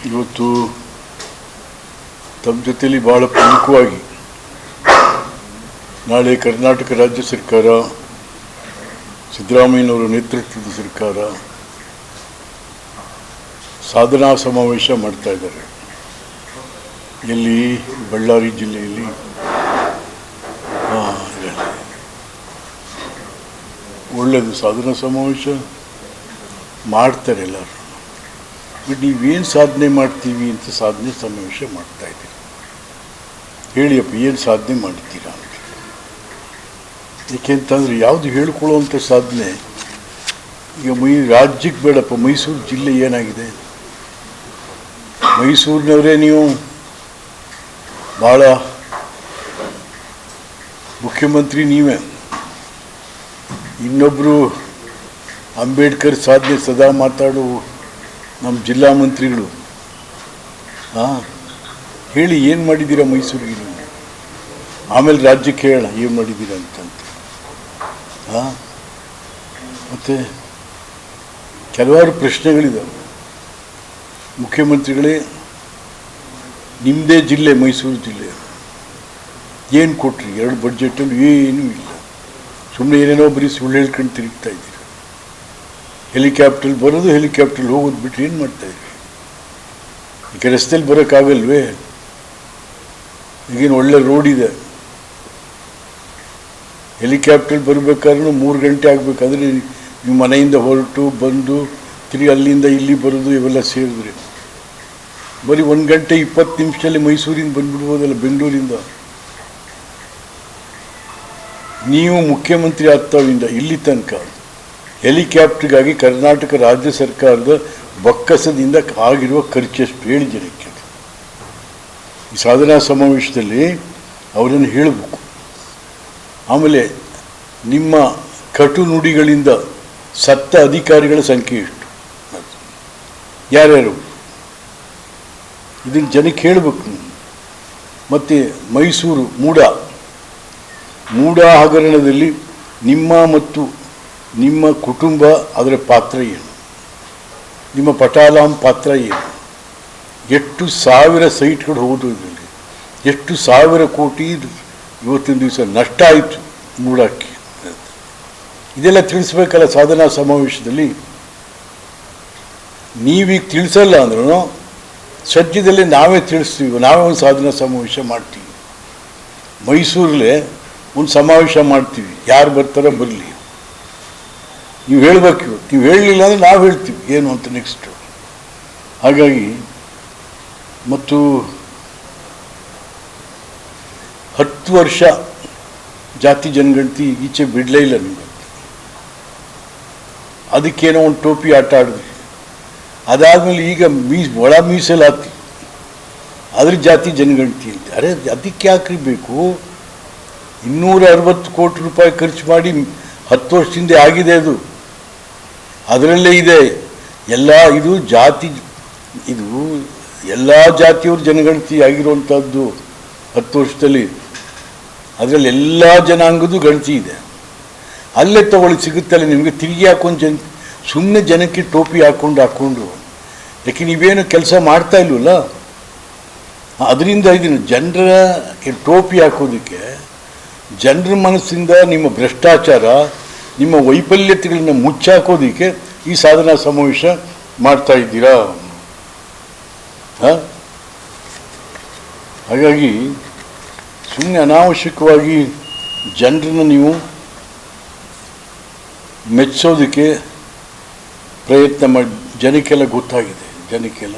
ಇವತ್ತು ತಮ್ಮ ಜೊತೆಯಲ್ಲಿ ಭಾಳ ಪ್ರಮುಖವಾಗಿ ನಾಳೆ ಕರ್ನಾಟಕ ರಾಜ್ಯ ಸರ್ಕಾರ, ಸಿದ್ದರಾಮಯ್ಯನವರ ನೇತೃತ್ವದ ಸರ್ಕಾರ ಸಾಧನಾ ಸಮಾವೇಶ ಮಾಡ್ತಾ ಇದ್ದಾರೆ. ಎಲ್ಲಿ? ಬಳ್ಳಾರಿ ಜಿಲ್ಲೆಯಲ್ಲಿ. ಒಳ್ಳೆಯದು, ಸಾಧನಾ ಸಮಾವೇಶ ಮಾಡ್ತಾರೆ ಎಲ್ಲರೂ. ಬಟ್ ನೀವೇನು ಸಾಧನೆ ಮಾಡ್ತೀವಿ ಅಂತ ಸಾಧನೆ ಸಮಾವೇಶ ಮಾಡ್ತಾಯಿದ್ದೀರಿ. ಹೇಳಿಯಪ್ಪ, ಏನು ಸಾಧನೆ ಮಾಡ್ತೀರಾ ಅಂತ. ಏಕೆಂತಂದರೆ ಯಾವುದು ಹೇಳ್ಕೊಳ್ಳುವಂಥ ಸಾಧನೆ ಈಗ ರಾಜ್ಯಕ್ಕೆ ಬೇಡಪ್ಪ, ಮೈಸೂರು ಜಿಲ್ಲೆ ಏನಾಗಿದೆ? ಮೈಸೂರಿನವರೇ ನೀವು ಭಾಳ ಮುಖ್ಯಮಂತ್ರಿ ನೀವೇ. ಇನ್ನೊಬ್ಬರು ಅಂಬೇಡ್ಕರ್ ಸಾಧನೆ ಸದಾ ಮಾತಾಡು ನಮ್ಮ ಜಿಲ್ಲಾ ಮಂತ್ರಿಗಳು. ಹೇಳಿ ಏನು ಮಾಡಿದ್ದೀರಾ ಮೈಸೂರಿಗೆ ನೀವು? ಆಮೇಲೆ ರಾಜ್ಯಕ್ಕೆ ಹೇಳೋಣ ಏನು ಮಾಡಿದ್ದೀರಾ ಅಂತಂತ. ಮತ್ತು ಕೆಲವಾರು ಪ್ರಶ್ನೆಗಳಿದ್ದಾವೆ. ಮುಖ್ಯಮಂತ್ರಿಗಳೇ, ನಿಮ್ಮದೇ ಜಿಲ್ಲೆ ಮೈಸೂರು ಜಿಲ್ಲೆ, ಏನು ಕೊಟ್ರಿ? 2 ಬಡ್ಜೆಟಲ್ಲಿ ಏನೂ ಇಲ್ಲ. ಸುಮ್ಮನೆ ಏನೇನೋ ಬರೀ ಸುಳ್ಳು ಹೇಳ್ಕೊಂಡು ತಿರುಗ್ತಾ ಇದ್ದೀರಿ. ಹೆಲಿಕಾಪ್ಟ್ರಲ್ಲಿ ಬರೋದು, ಹೆಲಿಕಾಪ್ಟ್ರಲ್ಲಿ ಹೋಗೋದು ಬಿಟ್ಟರೆ ಏನು ಮಾಡ್ತಾಯಿದ್ರಿ? ಈಗ ರಸ್ತೆಯಲ್ಲಿ ಬರೋಕ್ಕಾಗಲ್ವೇ? ಈಗೇನು ಒಳ್ಳೆ ರೋಡ್ ಇದೆ. ಹೆಲಿಕಾಪ್ಟ್ರಲ್ಲಿ ಬರಬೇಕಾದ್ರೂ 3 ಗಂಟೆ ಆಗಬೇಕಾದ್ರೆ ನೀವು ಮನೆಯಿಂದ ಹೊರಟು ಬಂದು ತಿರುಗಿ ಅಲ್ಲಿಂದ ಇಲ್ಲಿ ಬರೋದು ಇವೆಲ್ಲ ಸೇರಿದ್ರೆ ಬರೀ 1 ಗಂಟೆ 20 ನಿಮಿಷದಲ್ಲಿ ಮೈಸೂರಿಂದ ಬಂದುಬಿಡ್ಬೋದಲ್ಲ, ಬೆಂಗಳೂರಿಂದ. ನೀವು ಮುಖ್ಯಮಂತ್ರಿ ಆಗ್ತಾವಿಂದ ಇಲ್ಲಿ ತನಕ ಹೆಲಿಕಾಪ್ಟ್ರಿಗಾಗಿ ಕರ್ನಾಟಕ ರಾಜ್ಯ ಸರ್ಕಾರದ ಬೊಕ್ಕಸದಿಂದ ಆಗಿರುವ ಖರ್ಚೆಷ್ಟು ಹೇಳಿ ಜನಕ್ಕೆ. ಈ ಸಾಧನಾ ಸಮಾವೇಶದಲ್ಲಿ ಅವರನ್ನು ಹೇಳಬೇಕು. ಆಮೇಲೆ ನಿಮ್ಮ ಕಟು ನುಡಿಗಳಿಂದ ಸತ್ತ ಅಧಿಕಾರಿಗಳ ಸಂಖ್ಯೆ ಎಷ್ಟು, ಯಾರ್ಯಾರು, ಇದನ್ನು ಜನಕ್ಕೆ ಹೇಳಬೇಕು. ಮತ್ತು ಮೈಸೂರು ಮೂಡ ಹಗರಣದಲ್ಲಿ ನಿಮ್ಮ ಮತ್ತು ನಿಮ್ಮ ಕುಟುಂಬ ಅದರ ಪಾತ್ರ ಏನು? ನಿಮ್ಮ ಪಟಾಲಾಂ ಪಾತ್ರ ಏನು? ಎಷ್ಟು ಸಾವಿರ ಸೈಟ್ಗಳು ಹೋದು, ಇದರಲ್ಲಿ ಎಷ್ಟು ಸಾವಿರ ಕೋಟಿ ಇವತ್ತಿನ ದಿವಸ ನಷ್ಟ ಆಯಿತು ಮೂಡಕ್ಕೆ. ಇದೆಲ್ಲ ತಿಳಿಸ್ಬೇಕಲ್ಲ ಸಾಧನಾ ಸಮಾವೇಶದಲ್ಲಿ. ನೀವೀಗ ತಿಳಿಸಲ್ಲ ಅಂದ್ರೂ ಸದ್ಯದಲ್ಲೇ ನಾವೇ ತಿಳಿಸ್ತೀವಿ. ನಾವೇ ಒಂದು ಸಾಧನಾ ಸಮಾವೇಶ ಮಾಡ್ತೀವಿ. ಮೈಸೂರಲ್ಲೇ ಒಂದು ಸಮಾವೇಶ ಮಾಡ್ತೀವಿ. ಯಾರು ಬರ್ತಾರೋ ಬರಲಿ, ನೀವು ಹೇಳಬೇಕು. ನೀವು ಹೇಳಲಿಲ್ಲ ಅಂದರೆ ನಾವು ಹೇಳ್ತೀವಿ ಏನು ಅಂತ ನೆಕ್ಸ್ಟು. ಹಾಗಾಗಿ ಮತ್ತು 10 ವರ್ಷ ಜಾತಿ ಜನಗಣತಿ ಈಚೆ ಬಿಡಲೇ ಇಲ್ಲ ನಿಮಗೆ. ಅದಕ್ಕೇನೋ ಒಂದು ಟೋಪಿ ಆಟ ಆಡಿದ್ರಿ. ಅದಾದಮೇಲೆ ಈಗ ಒಳ ಮೀಸಲಾತಿ, ಅದ್ರ ಜಾತಿ ಜನಗಣತಿ ಅಂತ. ಅರೆ ಅದಕ್ಕೆ ಯಾಕ್ರಿ ಬೇಕು? 260 ಕೋಟಿ ರೂಪಾಯಿ ಖರ್ಚು ಮಾಡಿ 10 ವರ್ಷದಿಂದ ಆಗಿದೆ ಅದು. ಅದರಲ್ಲೇ ಇದೆ ಎಲ್ಲ. ಇದು ಎಲ್ಲ ಜಾತಿಯವ್ರ ಜನಗಣತಿ ಆಗಿರುವಂಥದ್ದು 10 ವರ್ಷದಲ್ಲಿ. ಅದರಲ್ಲಿ ಎಲ್ಲ ಜನಾಂಗದ್ದು ಗಣತಿ ಇದೆ. ಅಲ್ಲೇ ತಗೊಳ್ಳಿ, ಸಿಗುತ್ತಲ್ಲ ನಿಮಗೆ. ತಿರುಗಿ ಹಾಕೊಂಡು ಸುಮ್ಮನೆ ಜನಕ್ಕೆ ಟೋಪಿ ಹಾಕ್ಕೊಂಡು ಯಾಕೆ ನೀವೇನು ಕೆಲಸ ಮಾಡ್ತಾ ಇಲ್ವಲ್ಲ. ಅದರಿಂದ ಇದನ್ನು ಜನರ ಟೋಪಿ ಹಾಕೋದಕ್ಕೆ, ಜನರ ಮನಸ್ಸಿಂದ ನಿಮ್ಮ ಭ್ರಷ್ಟಾಚಾರ, ನಿಮ್ಮ ವೈಫಲ್ಯತೆಗಳನ್ನ ಮುಚ್ಚಾಕೋದಕ್ಕೆ ಈ ಸಾಧನಾ ಸಮಾವೇಶ ಮಾಡ್ತಾ ಇದ್ದೀರಾ. ಹಾಗಾಗಿ ಸುಮ್ಮನೆ ಅನಾವಶ್ಯಕವಾಗಿ ಜನರನ್ನು ನೀವು ಮೆಚ್ಚೋದಕ್ಕೆ ಪ್ರಯತ್ನ ಮಾಡಿ. ಜನಕ್ಕೆಲ್ಲ ಗೊತ್ತಾಗಿದೆ, ಜನಕ್ಕೆಲ್ಲ.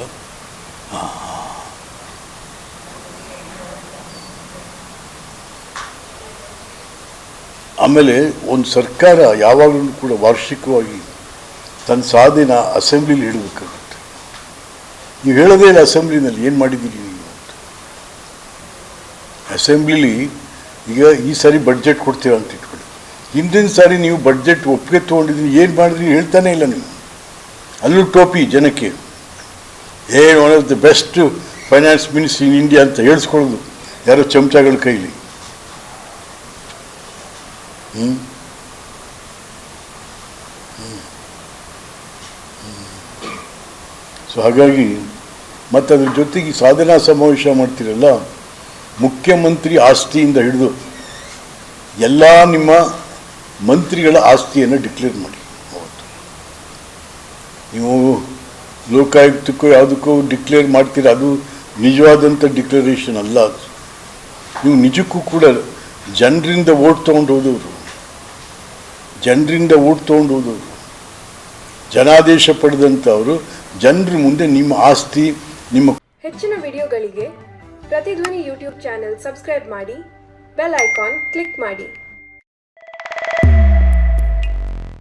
ಆಮೇಲೆ ಒಂದು ಸರ್ಕಾರ ಯಾವಾಗಲೂ ಕೂಡ ವಾರ್ಷಿಕವಾಗಿ ತನ್ನ ಸಾಧನೆ ಅಸೆಂಬ್ಲಿಲಿ ಹೇಳಬೇಕಾಗುತ್ತೆ. ನೀವು ಹೇಳೋದೇ ಇಲ್ಲ ಅಸೆಂಬ್ಲಿನಲ್ಲಿ ಏನು ಮಾಡಿದ್ದೀರಿ ನೀವು ಅಂತ. ಅಸೆಂಬ್ಲಿಲಿ ಈಗ ಈ ಸಾರಿ ಬಡ್ಜೆಟ್ ಕೊಡ್ತೀರ ಅಂತ ಇಟ್ಕೊಳ್ಳಿ. ಹಿಂದಿನ ಸಾರಿ ನೀವು ಬಡ್ಜೆಟ್ ಒಪ್ಪಿಗೆ ತೊಗೊಂಡಿದ್ದೀನಿ, ಏನು ಮಾಡಿದ್ರಿ ಹೇಳ್ತಾನೆ ಇಲ್ಲ ನೀವು. ಅಲ್ಲೂ ಟೋಪಿ ಜನಕ್ಕೆ. One of the best finance minister in India ಅಂತ ಹೇಳಿಸ್ಕೊಳ್ಳೋದು ಯಾರೋ ಚಮಚಗಳ ಕೈಲಿ. ಸೊ ಹಾಗಾಗಿ ಮತ್ತು ಅದ್ರ ಜೊತೆಗೆ ಸಾಧನಾ ಸಮಾವೇಶ ಮಾಡ್ತೀರಲ್ಲ, ಮುಖ್ಯಮಂತ್ರಿ ಆಸ್ತಿಯಿಂದ ಹಿಡಿದು ಎಲ್ಲ ನಿಮ್ಮ ಮಂತ್ರಿಗಳ ಆಸ್ತಿಯನ್ನು ಡಿಕ್ಲೇರ್ ಮಾಡಿ. ಅವತ್ತು ನೀವು ಲೋಕಾಯುಕ್ತಕ್ಕೂ ಯಾವುದಕ್ಕೂ ಡಿಕ್ಲೇರ್ ಮಾಡ್ತೀರ, ಅದು ನಿಜವಾದಂಥ ಡಿಕ್ಲರೇಷನ್ ಅಲ್ಲ. ಅದು ನೀವು ನಿಜಕ್ಕೂ ಕೂಡ ಜನರಿಂದ ಓಟ್ ತೊಗೊಂಡು ಹೋದವರು, ಜನಾದೇಶ ಪಡೆದಂಥವರು ಜನರ ಮುಂದೆ ನಿಮ್ಮ ಆಸ್ತಿ, ನಿಮ್ಮ ಹೆಚ್ಚಿನ ವಿಡಿಯೋಗಳಿಗೆ ಪ್ರತಿಧ್ವನಿ ಯೂಟ್ಯೂಬ್ ಚಾನೆಲ್ ಸಬ್ಸ್ಕ್ರೈಬ್ ಮಾಡಿ, ಬೆಲ್ ಐಕಾನ್ ಕ್ಲಿಕ್ ಮಾಡಿ.